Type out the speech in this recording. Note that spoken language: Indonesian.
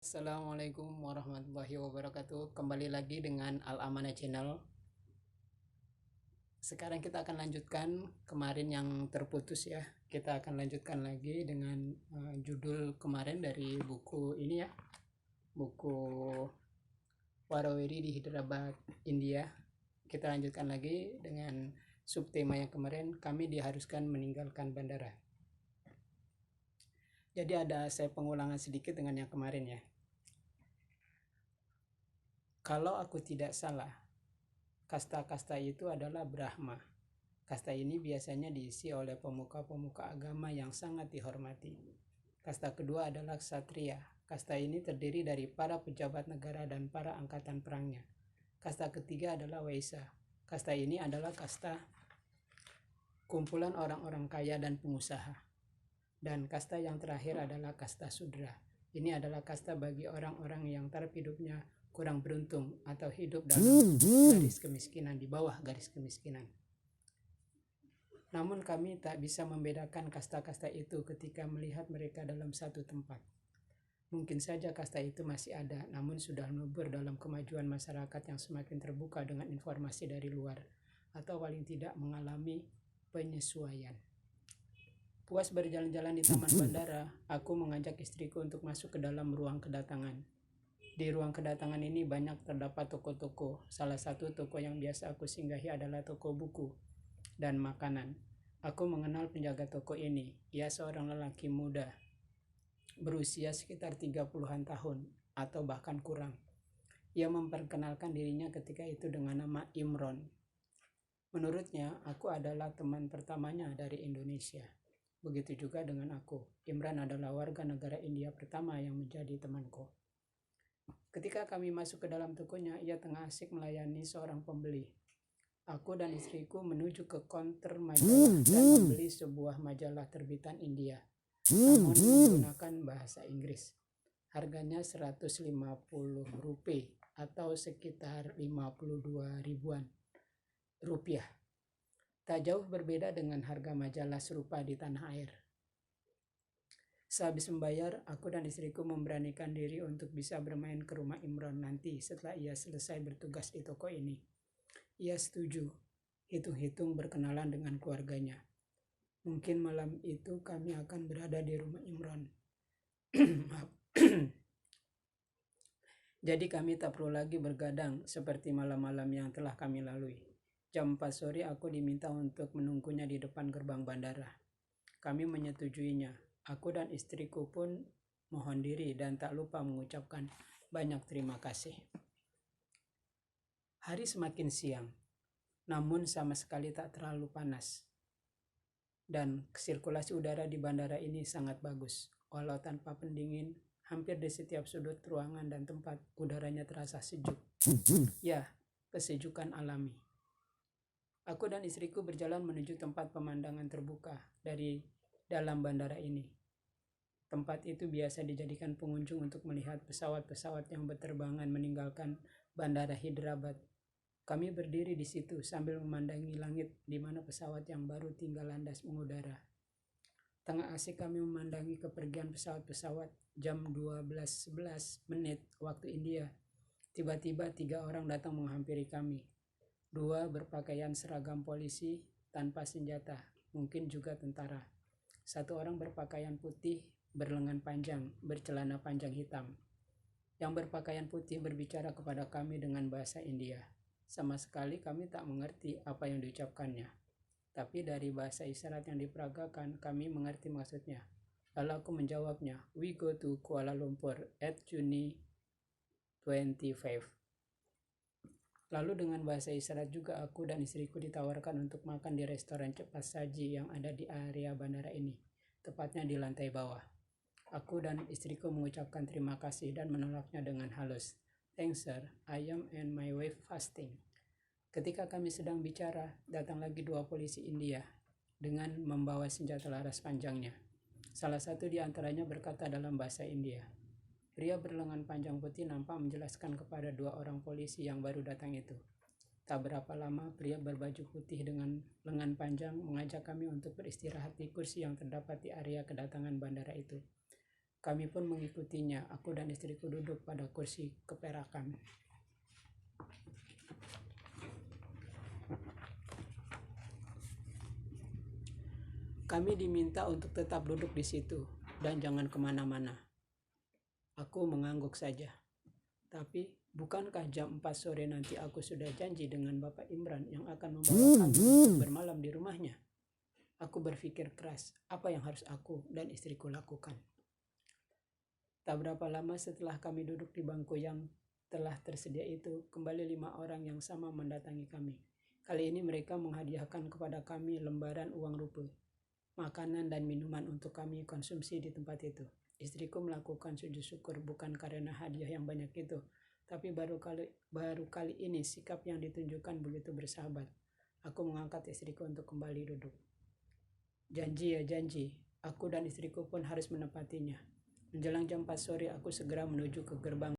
Assalamualaikum warahmatullahi wabarakatuh. Kembali lagi dengan Al Amanah Channel. Sekarang kita akan lanjutkan kemarin yang terputus ya. Kita akan lanjutkan lagi dengan judul kemarin dari buku ini ya. Buku Warawiri di Hyderabad, India. Kita lanjutkan lagi dengan subtema yang kemarin, kami diharuskan meninggalkan bandara. Jadi ada saya pengulangan sedikit dengan yang kemarin ya. Kalau aku tidak salah, kasta-kasta itu adalah Brahma. Kasta ini biasanya diisi oleh pemuka-pemuka agama yang sangat dihormati. Kasta kedua adalah Ksatria. Kasta ini terdiri dari para pejabat negara dan para angkatan perangnya. Kasta ketiga adalah Waisya. Kasta ini adalah kasta kumpulan orang-orang kaya dan pengusaha. Dan kasta yang terakhir adalah kasta Sudra. Ini adalah kasta bagi orang-orang yang taraf hidupnya kurang beruntung atau hidup dalam garis kemiskinan, di bawah garis kemiskinan. Namun kami tak bisa membedakan kasta-kasta itu ketika melihat mereka dalam satu tempat. Mungkin saja kasta itu masih ada, namun sudah melebur dalam kemajuan masyarakat yang semakin terbuka dengan informasi dari luar, atau paling tidak mengalami penyesuaian. Puas berjalan-jalan di taman bandara, aku mengajak istriku untuk masuk ke dalam ruang kedatangan. Di ruang kedatangan ini banyak terdapat toko-toko. Salah satu toko yang biasa aku singgahi adalah toko buku dan makanan. Aku mengenal penjaga toko ini. Ia seorang lelaki muda, berusia sekitar 30-an tahun atau bahkan kurang. Ia memperkenalkan dirinya ketika itu dengan nama Imron. Menurutnya, aku adalah teman pertamanya dari Indonesia. Begitu juga dengan aku. Imran adalah warga negara India pertama yang menjadi temanku. Ketika kami masuk ke dalam tokonya, ia tengah asik melayani seorang pembeli. Aku dan istriku menuju ke konter majalah dan membeli sebuah majalah terbitan India, namun menggunakan bahasa Inggris. Harganya 150 rupiah atau sekitar 52 ribuan rupiah. Tak jauh berbeda dengan harga majalah serupa di tanah air. Sehabis membayar, aku dan istriku memberanikan diri untuk bisa bermain ke rumah Imron nanti setelah ia selesai bertugas di toko ini. Ia setuju, hitung-hitung berkenalan dengan keluarganya. Mungkin malam itu kami akan berada di rumah Imron. Jadi kami tak perlu lagi bergadang seperti malam-malam yang telah kami lalui. Jam 4 sore aku diminta untuk menunggunya di depan gerbang bandara. Kami menyetujuinya. Aku dan istriku pun mohon diri dan tak lupa mengucapkan banyak terima kasih. Hari semakin siang, namun sama sekali tak terlalu panas. Dan sirkulasi udara di bandara ini sangat bagus. Walau tanpa pendingin, hampir di setiap sudut ruangan dan tempat udaranya terasa sejuk. Ya, kesejukan alami. Aku dan istriku berjalan menuju tempat pemandangan terbuka dari dalam bandara ini. Tempat itu biasa dijadikan pengunjung untuk melihat pesawat-pesawat yang berterbangan meninggalkan bandara Hyderabad. Kami berdiri di situ sambil memandangi langit di mana pesawat yang baru tinggal landas mengudara. Tengah asik kami memandangi kepergian pesawat-pesawat. Jam 12.11 waktu India. Tiba-tiba 3 orang datang menghampiri kami. 2 berpakaian seragam polisi tanpa senjata, mungkin juga tentara. 1 orang berpakaian putih berlengan panjang, bercelana panjang hitam. Yang berpakaian putih berbicara kepada kami dengan bahasa India. Sama sekali kami tak mengerti apa yang diucapkannya. Tapi dari bahasa isyarat yang diperagakan, kami mengerti maksudnya. Lalu aku menjawabnya, "We go to Kuala Lumpur at Juni 25." Lalu dengan bahasa isyarat juga aku dan istriku ditawarkan untuk makan di restoran cepat saji yang ada di area bandara ini, tepatnya di lantai bawah. Aku dan istriku mengucapkan terima kasih dan menolaknya dengan halus. "Thanks sir, I am and my wife fasting." Ketika kami sedang bicara, datang lagi 2 polisi India dengan membawa senjata laras panjangnya. Salah satu di antaranya berkata dalam bahasa India. Pria berlengan panjang putih nampak menjelaskan kepada 2 orang polisi yang baru datang itu. Tak berapa lama, pria berbaju putih dengan lengan panjang mengajak kami untuk beristirahat di kursi yang terdapat di area kedatangan bandara itu. Kami pun mengikutinya. Aku dan istriku duduk pada kursi keperakan. Kami diminta untuk tetap duduk di situ dan jangan kemana-mana. Aku mengangguk saja. Tapi bukankah jam 4 sore nanti aku sudah janji dengan Bapak Imran yang akan membawa kami untuk bermalam di rumahnya? Aku berpikir keras, apa yang harus aku dan istriku lakukan? Tak berapa lama setelah kami duduk di bangku yang telah tersedia itu, kembali 5 orang yang sama mendatangi kami. Kali ini mereka menghadiahkan kepada kami lembaran uang rupiah, makanan dan minuman untuk kami konsumsi di tempat itu. Istriku melakukan sujud syukur bukan karena hadiah yang banyak itu, tapi baru kali ini sikap yang ditunjukkan begitu bersahabat. Aku mengangkat istriku untuk kembali duduk. Janji ya janji, aku dan istriku pun harus menepatinya. Menjelang jam 4 sore aku segera menuju ke gerbang